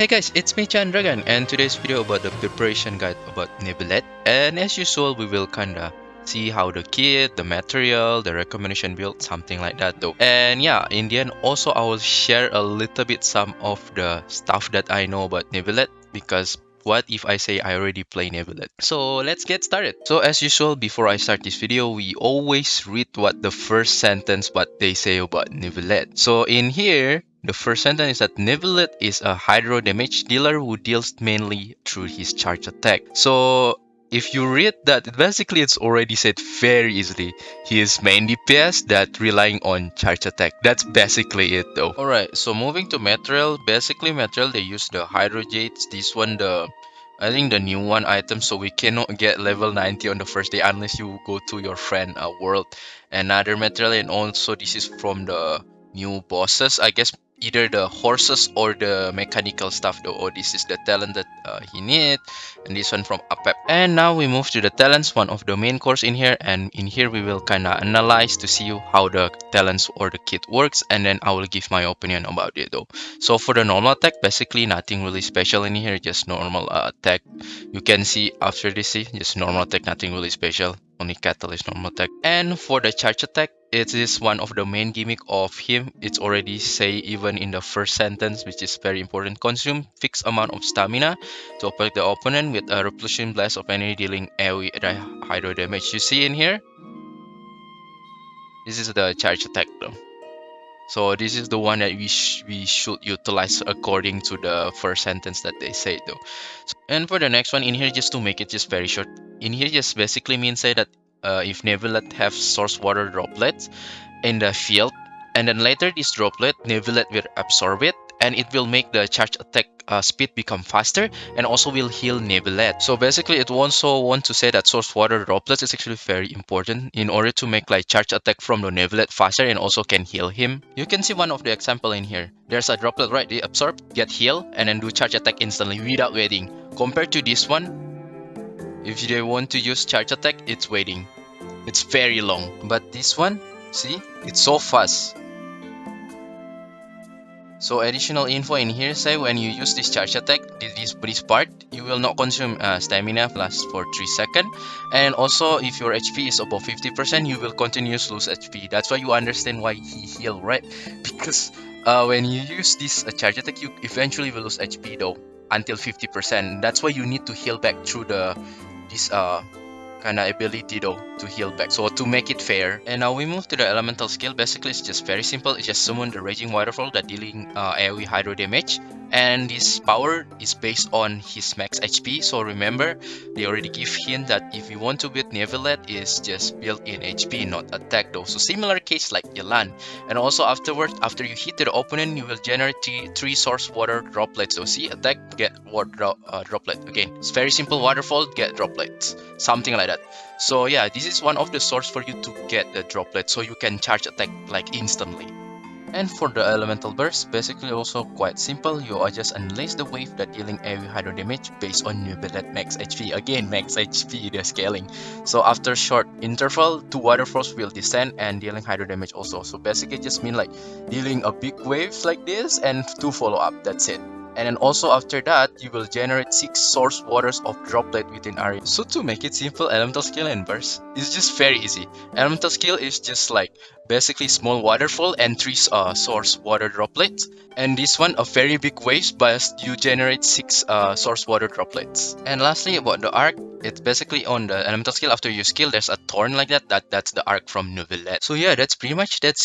Hey guys, it's me Chandragan and today's video about the preparation guide about Neuvillette. And as usual, we will kinda see how the kit, the material, the recommendation build, something like that though. And yeah, in the end also I will share a little bit some of the stuff that I know about Neuvillette because what if I say I already play Neuvillette? So let's get started. So as usual, before I start this video, we always read what the first sentence what they say about Neuvillette. So in here, the first sentence is that Neuvillette is a hydro damage dealer who deals mainly through his charge attack. So if you read that, basically it's already said very easily. He is main DPS that relying on charge attack. That's basically it though. Alright, so moving to material, basically material they use the hydro jades. This one I think the new one item, so we cannot get level 90 on the first day unless you go to your friend world. Another material, and also this is from the new bosses, I guess either the horses or the mechanical stuff though. Oh, this is the talent that he need, and this one from Apep. And now we move to the talents, one of the main course in here, and in here we will kind of analyze to see how the talents or the kit works, and then I will give my opinion about it though. So for the normal attack, basically nothing really special in here, just normal attack. You can see after this, see, just normal attack, nothing really special. Only catalyst normal attack. And for the charge attack, it is one of the main gimmick of him. It's already say even in the first sentence, which is very important. Consume fixed amount of stamina to attack the opponent with a repulsion blast of energy dealing AoE hydro damage. You see in here, this is the charge attack though. So this is the one that we should utilize according to the first sentence that they say though. And for the next one in here, just to make it just very short, in here just basically means say that if Neuvillette have source water droplets in the field, and then later this droplet Neuvillette will absorb it, and it will make the charge attack speed become faster, and also will heal Neuvillette. So basically it also want to say that source water droplets is actually very important in order to make like charge attack from the Neuvillette faster and also can heal him. You can see one of the example in here. There's a droplet, right? They absorb, get heal, and then do charge attack instantly without waiting. Compared to this one, if they want to use charge attack, it's waiting. It's very long. But this one, see, it's so fast. So additional info in here say when you use this charge attack, this part, you will not consume stamina plus for 3 seconds. And also if your HP is above 50%, you will continuously lose HP. That's why you understand why he heal, right? Because when you use this charge attack, you eventually will lose HP though until 50%. That's why you need to heal back through this kind of ability though to heal back, so to make it fair. And now we move to the elemental skill. Basically it's just very simple. It's just summon the raging waterfall that dealing AoE hydro damage, and this power is based on his max HP. So remember, they already give hint that if you want to build Neuvillette, is just built in HP, not attack though. So similar case like Yelan. And also afterward, after you hit the opponent, you will generate three source water droplets. So see, attack, get water droplet. Again, it's very simple. Waterfall, get droplets, something like that. So yeah, this is one of the source for you to get the droplet, so you can charge attack like instantly. And for the elemental burst, basically also quite simple. You are just unleash the wave that dealing AoE hydro damage based on Neuvillette max HP. Again, max HP, the scaling. So after short interval, 2 waterfalls will descend and dealing hydro damage also. So basically just mean like dealing a big wave like this and 2 follow up, that's it. And then also after that, you will generate 6 source waters of droplet within area. So to make it simple, elemental skill and burst is just very easy. Elemental skill is just like basically small waterfall and 3 source water droplets. And this one a very big wave, but you generate 6 source water droplets. And lastly about the arc, it's basically on the elemental skill. After you skill, there's a thorn like that's the arc from Neuvillette. So yeah, that's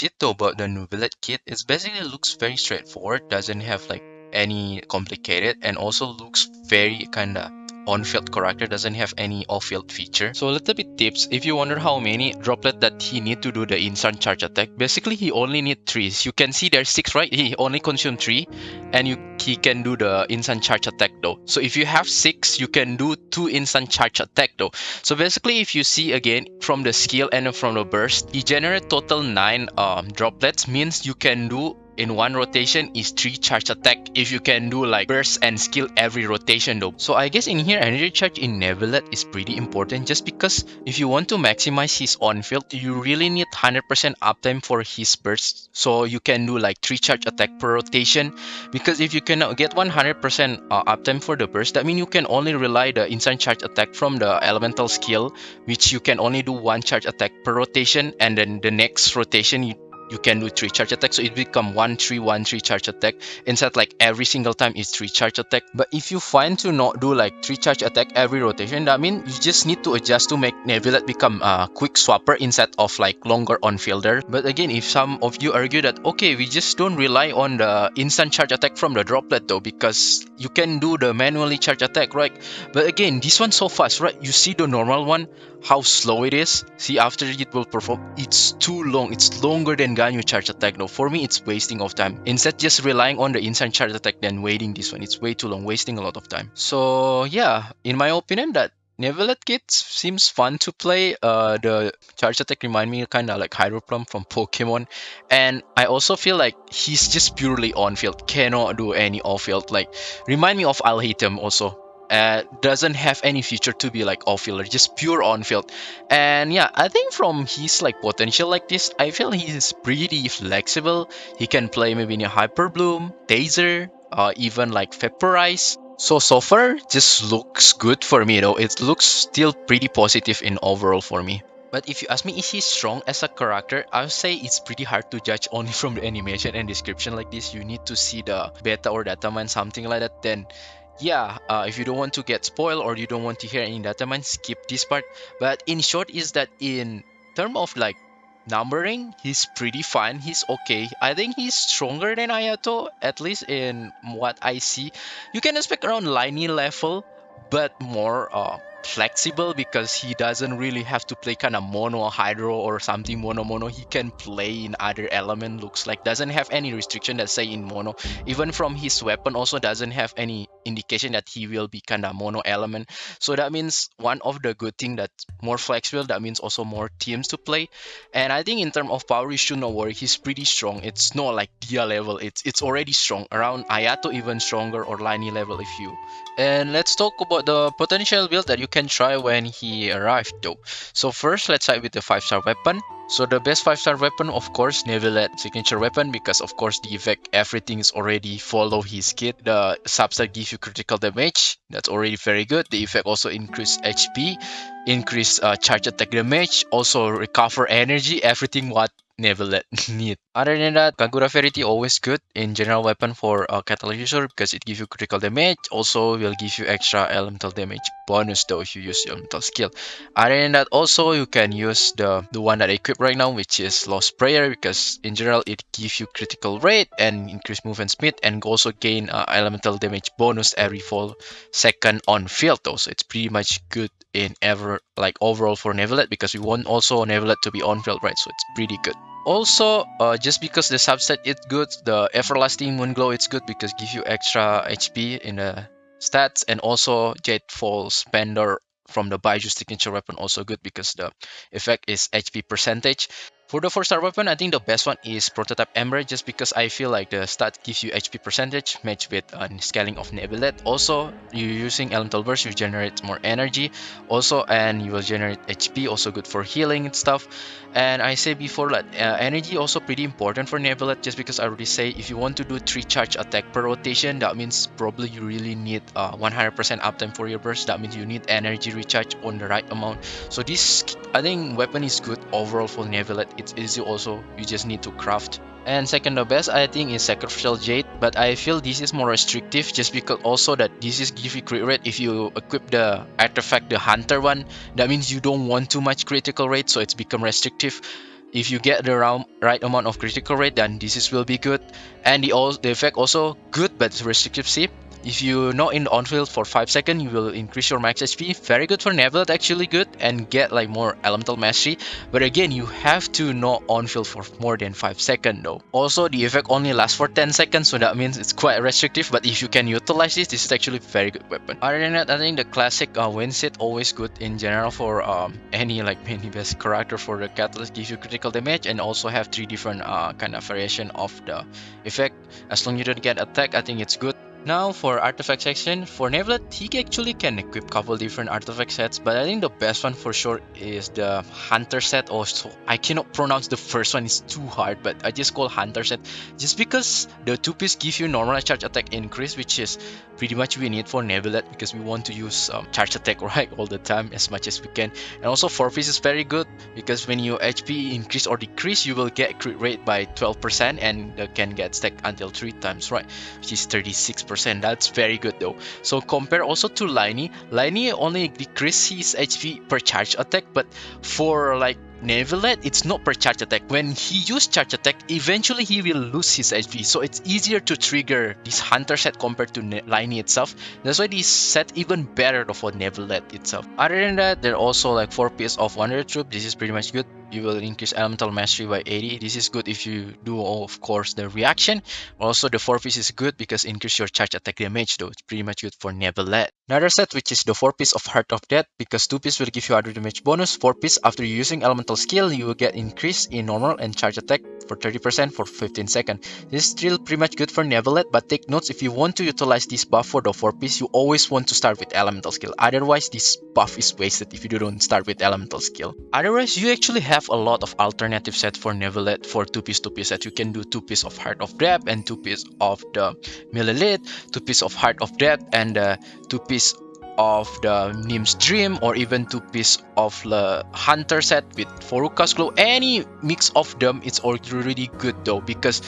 it though about the Neuvillette kit. It basically looks very straightforward, doesn't have like any complicated, and also looks very kinda on-field character, doesn't have any off-field feature. So a little bit tips, if you wonder how many droplet that he need to do the instant charge attack, basically he only need 3. You can see there's 6, right? He only consume 3, and he can do the instant charge attack though. So if you have 6, you can do 2 instant charge attack though. So basically if you see again from the skill and from the burst, he generate total 9 droplets, means you can do in one rotation is 3 charge attack if you can do like burst and skill every rotation though. So I guess in here energy charge in Neuvillette is pretty important just because if you want to maximize his on field, you really need 100% uptime for his burst. So you can do like 3 charge attack per rotation, because if you cannot get 100% uptime for the burst, that means you can only rely the instant charge attack from the elemental skill, which you can only do 1 charge attack per rotation, and then the next rotation you can do 3 charge attack, so it become 1-3-1-3 charge attack instead like every single time is 3 charge attack. But if you find to not do like 3 charge attack every rotation, that means you just need to adjust to make Neuvillette become a quick swapper instead of like longer on fielder. But again, if some of you argue that okay, we just don't rely on the instant charge attack from the droplet though, because you can do the manually charge attack, right? But again, this one's so fast, right? You see the normal one, how slow it is. See, after it will perform, it's too long. It's longer than Ganyu charge attack. No, for me, it's wasting of time. Instead, just relying on the instant charge attack, then waiting this one. It's way too long, wasting a lot of time. So yeah, in my opinion, that Neuvillette kit seems fun to play. The charge attack remind me kind of like Hydro Plum from Pokemon, and I also feel like he's just purely on field, cannot do any off field. Like remind me of Alhaitham also. Doesn't have any feature to be like off fielder, just pure on field. And yeah, I think from his like potential like this, I feel he's pretty flexible. He can play maybe in a Hyper Bloom, Taser, even like Vaporize. So far, just looks good for me though. It looks still pretty positive in overall for me. But if you ask me, is he strong as a character? I would say it's pretty hard to judge only from the animation and description like this. You need to see the beta or data mine, something like that. Then, yeah, if you don't want to get spoiled or you don't want to hear any data mine, skip this part. But in short, is that in term of like numbering, he's pretty fine. He's okay. I think he's stronger than Ayato, at least in what I see. You can expect around Liney level, but more flexible, because he doesn't really have to play kind of mono hydro or something mono. He can play in other element, looks like doesn't have any restriction that say in mono. Even from his weapon also doesn't have any indication that he will be kind of mono element. So that means one of the good thing that's more flexible, that means also more teams to play. And I think in terms of power, you should not worry. He's pretty strong. It's not like Dia level. It's already strong. Around Ayato even stronger, or Liney level if you. And let's talk about the potential build that you can try when he arrived though. So first, let's start with the 5-star weapon. So the best 5-star weapon, of course, Neuvillette signature weapon, because of course the effect, everything is already follow his kit. The subset gives you critical damage. That's already very good. The effect also increase HP, increase charge attack damage, also recover energy, everything what Neuvillette need. Other than that, Kagura Verity always good in general weapon for Catalyst user, because it gives you critical damage. Also will give you extra elemental damage bonus though if you use your elemental skill. Other than that, also you can use the one that I equip right now, which is Lost Prayer, because in general it gives you critical rate and increased movement speed, and also gain elemental damage bonus every 4 seconds on field though. So it's pretty much good in ever like overall for Neuvillette, because we want also Neuvillette to be on field, right? So it's pretty good. Also, just because the subset is good, the everlasting moon glow it's good because give you extra HP in the stats, and also Jadefall Spender from the Baiju signature weapon also good because the effect is HP percentage. For the 4-star weapon, I think the best one is Prototype Ember, just because I feel like the stat gives you HP percentage matched with scaling of Neuvillette. Also, you using Elemental Burst, you generate more energy. Also, and you will generate HP, also good for healing and stuff. And I say before that energy also pretty important for Neuvillette, just because I already say if you want to do 3 charge attack per rotation, that means probably you really need 100% uptime for your burst. That means you need energy recharge on the right amount. So this, I think, weapon is good overall for Neuvillette. It's easy also, you just need to craft. And second the best, I think, is Sacrificial Jade, but I feel this is more restrictive just because also that this is give you crit rate. If you equip the artifact, the hunter one, that means you don't want too much critical rate, so it's become restrictive. If you get the right amount of critical rate, then this is will be good. And the effect also good but restrictive, see. If you're not in the on field for 5 seconds, you will increase your max HP. Very good for Neuvillette, actually good, and get like more elemental mastery. But again, you have to not on field for more than 5 seconds though. Also, the effect only lasts for 10 seconds, so that means it's quite restrictive. But if you can utilize this is actually a very good weapon. Other than that, I think the classic wind set always good in general for any like many best character. For the catalyst, gives you critical damage and also have 3 different kind of variation of the effect. As long as you don't get attacked, I think it's good. Now for artifact section, for Neuvillette, he actually can equip couple different artifact sets, but I think the best one for sure is the Hunter set. Also, I cannot pronounce the first one, it's too hard, but I just call Hunter set just because the 2-piece give you normal charge attack increase, which is pretty much we need for Neuvillette because we want to use charge attack right all the time as much as we can. And also 4-piece is very good because when your HP increase or decrease, you will get crit rate by 12% and can get stacked until 3 times, right? Which is 36%. That's very good though. So compare also to Liney. Liney only decrease his HP per charge attack, but for like Neuvillette, it's not per charge attack. When he use charge attack, eventually he will lose his HP. So it's easier to trigger this Hunter set compared to Liney itself. That's why this set even better for Neuvillette itself. Other than that, there are also like 4 pieces of Wanderer Troop. This is pretty much good. You will increase elemental mastery by 80. This is good if you do, of course, the reaction. Also, the 4 piece is good because increase your charge attack damage though. It's pretty much good for Neuvillette. Another set which is the 4 piece of Heart of Death, because 2 piece will give you other damage bonus. 4 piece after using elemental skill, you will get increase in normal and charge attack for 30% for 15 seconds. This is still pretty much good for Neuvillette, but take notes, if you want to utilize this buff for the 4 piece, you always want to start with elemental skill. Otherwise, this buff is wasted if you don't start with elemental skill. Otherwise, you actually have a lot of alternative sets for Neuvillette for 2 piece set. You can do 2 piece of Heart of Death and 2 piece of the Neuvillette, 2 piece of Heart of Death and 2 piece of the Nim's Dream, or even 2 piece of the Hunter set with Foruka's Glow. Any mix of them, it's already good though, because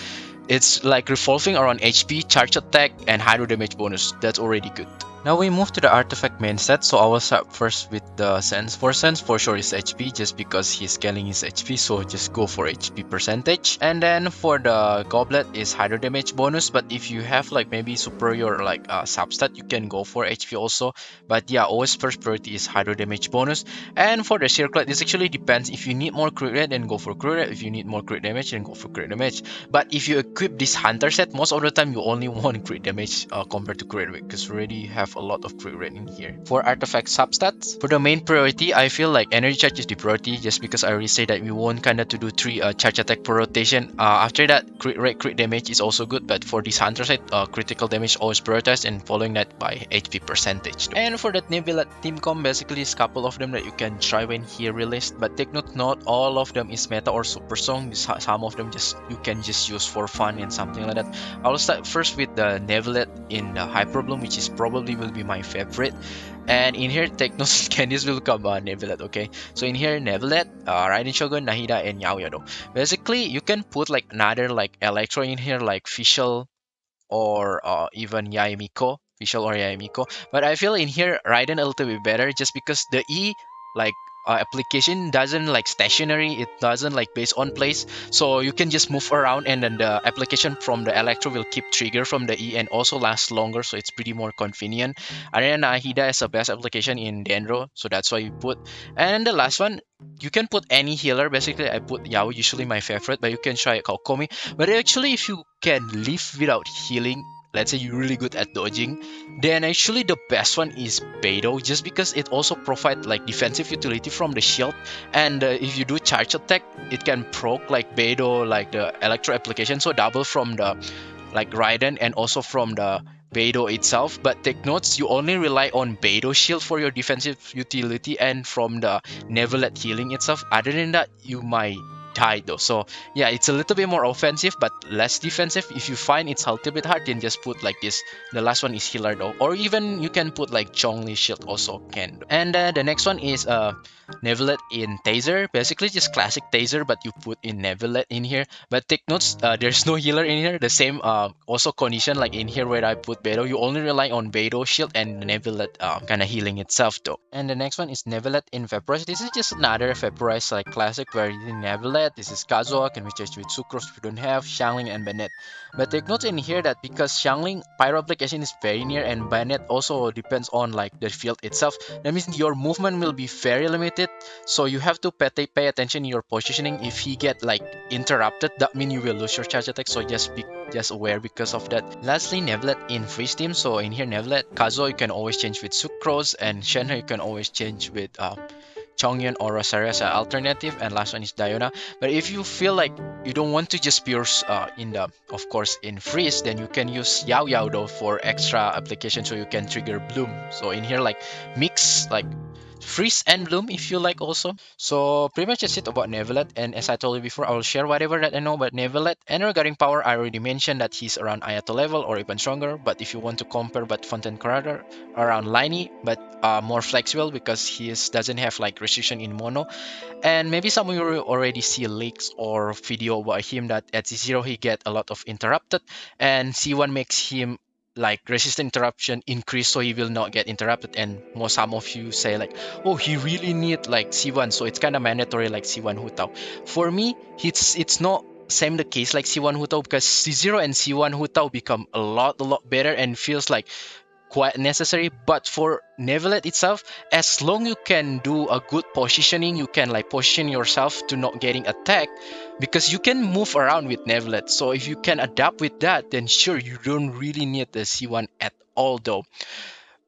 it's like revolving around HP, charge attack, and hydro damage bonus. That's already good. Now we move to the artifact main set, so I will start first with the Sense. For Sense, for sure is HP, just because he's scaling his HP, so just go for HP percentage. And then for the Goblet is hydro damage bonus, but if you have like maybe superior like substat, you can go for HP also. But yeah, always first priority is hydro damage bonus. And for the Circlet, this actually depends. If you need more crit rate, then go for crit rate. If you need more crit damage, then go for crit damage. But if you equip this Hunter set, most of the time you only want crit damage compared to crit rate, because you already have a lot of crit rate in here. For artifact substats, for the main priority, I feel like energy charge is the priority, just because I already say that we want kinda to do 3 charge attack per rotation. After that, crit rate, crit damage is also good, but for this Hunter set, critical damage always prioritized, and following that by HP percentage. And for that Neuvillette team comp, basically is a couple of them that you can try when he released, but take note, not all of them is meta or super strong. Some of them just you can just use for fun and something like that. I'll start first with the Neuvillette in the Hyper Bloom, which is probably will be my favorite. And in here, take notes, Candice will come Neuvillette, okay? So in here, Neuvillette, Raiden Shogun, Nahida, and Yaoyado. Basically, you can put like another like Electro in here, like Fischl or even Yaemiko, Fischl or Yaemiko. But I feel in here, Raiden a little bit better, just because the E, like application doesn't like stationary, it doesn't like based on place, so you can just move around, and then the application from the Electro will keep trigger from the E and also last longer, so it's pretty more convenient. And then Hida is the best application in Dendro, so that's why you put. And the last one, you can put any healer. Basically, I put Yao, usually my favorite, but you can try Kokomi. But actually, if you can live without healing, let's say you're really good at dodging, then actually the best one is Beidou, just because it also provides like defensive utility from the shield, and if you do charge attack, it can proc like Beidou, like the Electro application, so double from the like Raiden and also from the Beidou itself. But take notes, you only rely on Beidou shield for your defensive utility and from the Neuvillette healing itself. Other than that, you might die though. So yeah, it's a little bit more offensive but less defensive. If you find it's a little bit hard, then just put like this. The last one is healer though, or even you can put like Zhongli shield also can. And the next one is Neuvillette in Taser. Basically just classic Taser, but you put in Neuvillette in here. But take notes, there's no healer in here. The same also condition like in here where I put Beidou. You only rely on Beidou shield and Neuvillette kind of healing itself though. And the next one is Neuvillette in Vaporize. This is just another Vaporize like classic where in Neuvillette Neuvillette, this is Kazuo, can be changed with Sucrose if you don't have, Xiangling, and Bennett. But take note in here that because Xiangling Pyro application is very near and Bennett also depends on like the field itself, that means your movement will be very limited. So you have to pay attention in your positioning. If he get like interrupted, that means you will lose your charge attack. So just aware because of that. Lastly, Neuvillette in freeze team. So in here, Neuvillette, Kazuo you can always change with Sucrose, and Shenhe you can always change with Chongyun or Rosaria as an alternative, and last one is Diona. But if you feel like you don't want to just pure of course in freeze, then you can use Yao Yao though for extra application, so you can trigger Bloom. So in here like mix like freeze and bloom if you like also. So pretty much that's it about Neuvillette, and as I told you before, I will share whatever that I know about Neuvillette. And regarding power, I already mentioned that he's around Ayato level or even stronger, but if you want to compare but Fontaine character, around Liney, but more flexible because he doesn't have like restriction in mono. And maybe some of you already see leaks or video about him that at Z0 he get a lot of interrupted, and C1 makes him like resistant interruption increase, so he will not get interrupted. And some of you say like, oh, he really need like C1, so it's kind of mandatory like C1 Hutao. For me, it's not same the case like C1 Hutao, because C0 and C1 Hutao become a lot better and feels like quite necessary. But for Neuvillette itself, as long you can do a good positioning, you can like position yourself to not getting attacked, because you can move around with Neuvillette. So if you can adapt with that, then sure, you don't really need the C1 at all though.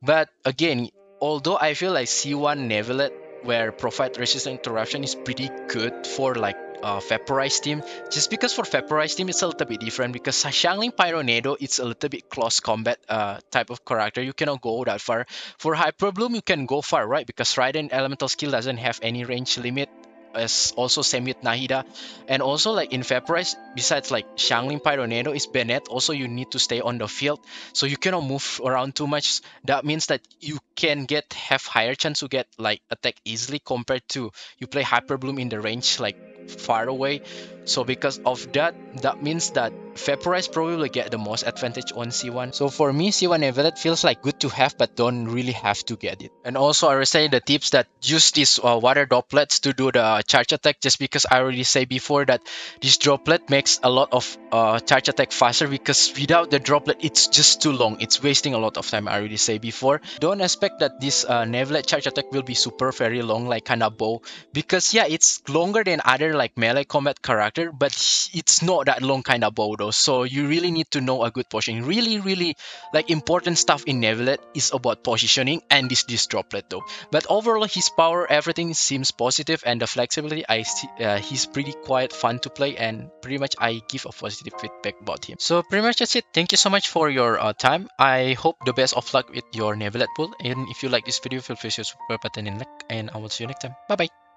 But again, although I feel like C1 Neuvillette, where provide resistant interruption, is pretty good for like Vaporize team, just because for Vaporize team it's a little bit different, because Xiangling Pyronado it's a little bit close combat type of character. You cannot go that far. For Hyper Bloom you can go far, right? Because Raiden elemental skill doesn't have any range limit, as also same with Nahida. And also like in Vaporize, besides like Xiangling Pyronado is Bennett, also you need to stay on the field, so you cannot move around too much. That means that you can have higher chance to get like attack easily compared to you play Hyper Bloom in the range like far away. So because of that, that means that Vaporize probably get the most advantage on C1. So for me, C1 Neuvillette feels like good to have, but don't really have to get it. And also I will say the tips that use these water droplets to do the charge attack, just because I already say before that this droplet makes a lot of charge attack faster, because without the droplet it's just too long, it's wasting a lot of time. I already say before, don't expect that this Neuvillette charge attack will be super very long like kind of bow, because yeah, it's longer than other like melee combat character, but it's not that long kind of bow though. So you really need to know a good positioning. Really like important stuff in Neuvillette is about positioning and this droplet though. But overall his power, everything seems positive, and the flexibility I see, he's pretty quite fun to play, and pretty much I give a positive feedback about him. So pretty much that's it. Thank you so much for your time. I hope the best of luck with your Neuvillette pool, and if you like this video, feel free to support button and like, and I will see you next time. Bye bye.